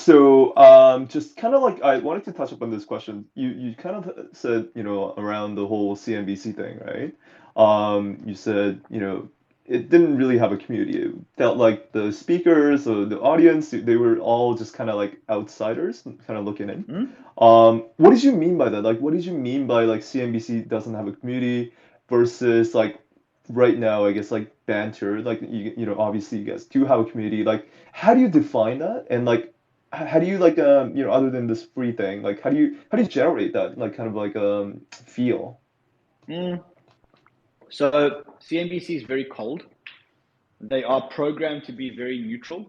So, just kind of like I wanted to touch upon this question. You kind of said, around the whole CNBC thing, right? You said, it didn't really have a community. It felt like the speakers or the audience, they were all just kind of like outsiders, kind of looking in. Hmm? What did you mean by that? Like, what did you mean by like CNBC doesn't have a community versus like right now, I guess like Banter, like obviously you guys do have a community. Like, how do you define that? And like how do you like other than this free thing, like how do you generate that like kind of like feel? Mm. So CNBC is very cold. They are programmed to be very neutral.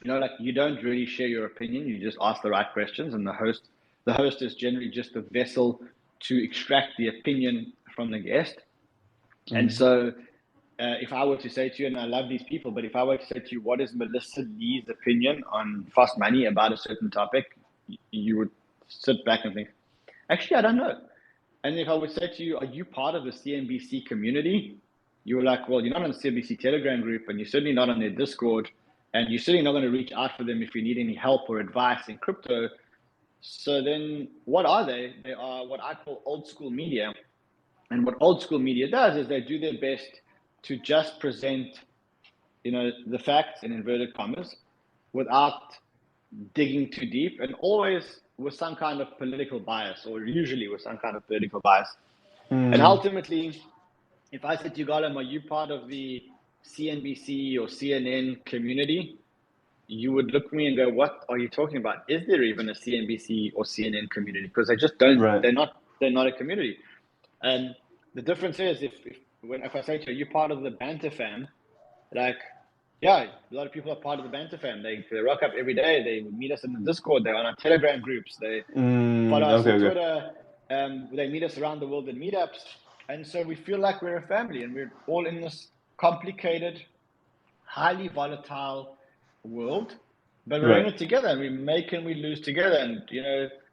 Like you don't really share your opinion. You just ask the right questions, and the host is generally just a vessel to extract the opinion from the guest. And Mm. so, if I were to say to you, and I love these people, but if I were to say to you, what is Melissa Lee's opinion on fast money about a certain topic, you would sit back and think, actually, I don't know. And if I would say to you, are you part of the CNBC community? You're like, well, you're not on the CNBC Telegram group, and you're certainly not on their Discord, and you're certainly not going to reach out for them if you need any help or advice in crypto. So then what are they? They are what I call old school media. And what old school media does is they do their best to just present, the facts in inverted commas without digging too deep, and always with some kind of political bias, or usually with some kind of political bias. And Mm. ultimately, if I said to you, Gollum, are you part of the CNBC or CNN community? You would look at me and go, what are you talking about? Is there even a CNBC or CNN community? Because they just don't, Right. they're not a community. And the difference is if I say to you, are you part of the Banter fam? Like, yeah, a lot of people are part of the Banter fam. They rock up every day. They meet us in the Discord. They're on our Telegram groups. They follow us Okay, on okay. Twitter. They meet us around the world in meetups. And so we feel like we're a family, and we're all in this complicated, highly volatile world, but we're in Right. it together, and we make and we lose together. And,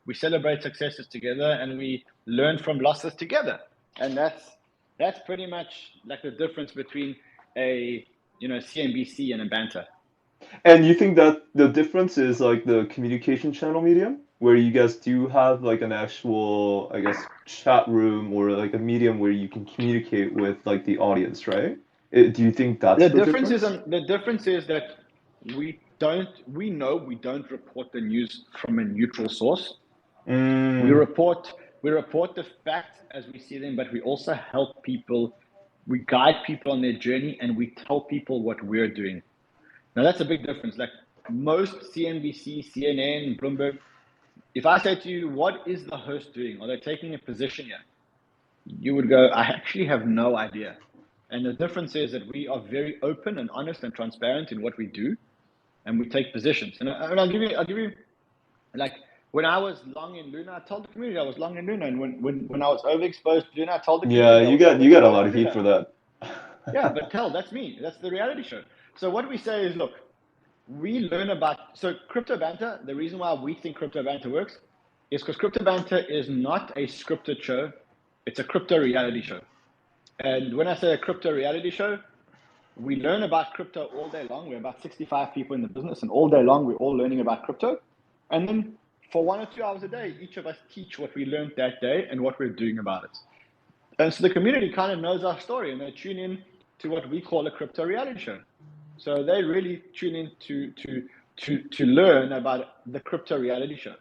we celebrate successes together, and we learn from losses together. And that's pretty much like the difference between a, CNBC and a Banter. And you think that the difference is like the communication channel medium, where you guys do have like an actual, I guess, chat room or like a medium where you can communicate with like the audience, right? Do you think that's The the difference is difference? on the difference is that we know we don't report the news from a neutral source. We Mm, report we report the facts as we see them, but we also help people. We guide people on their journey, and we tell people what we're doing. Now that's a big difference. Like most CNBC, CNN, Bloomberg, if I say to you, what is the host doing? Are they taking a position here? You would go, I actually have no idea. And the difference is that we are very open and honest and transparent in what we do, and we take positions. And I'll give you like when I was long in Luna, I told the community I was long in Luna, and when I was overexposed to Luna, I told the yeah, community I you was got a overexposed lot to of heat Luna. for that. Yeah, but that's me. That's the reality show. So what we say is, look, we learn about crypto banter. The reason why we think crypto banter works is because crypto banter is not a scripted show; it's a crypto reality show. And when I say a crypto reality show, we learn about crypto all day long. We're about 65 people in the business, and all day long, we're all learning about crypto. And then for 1 or 2 hours a day, each of us teach what we learned that day and what we're doing about it. And so the community kind of knows our story, and they tune in to what we call a crypto reality show. So they really tune in to learn about the crypto reality show.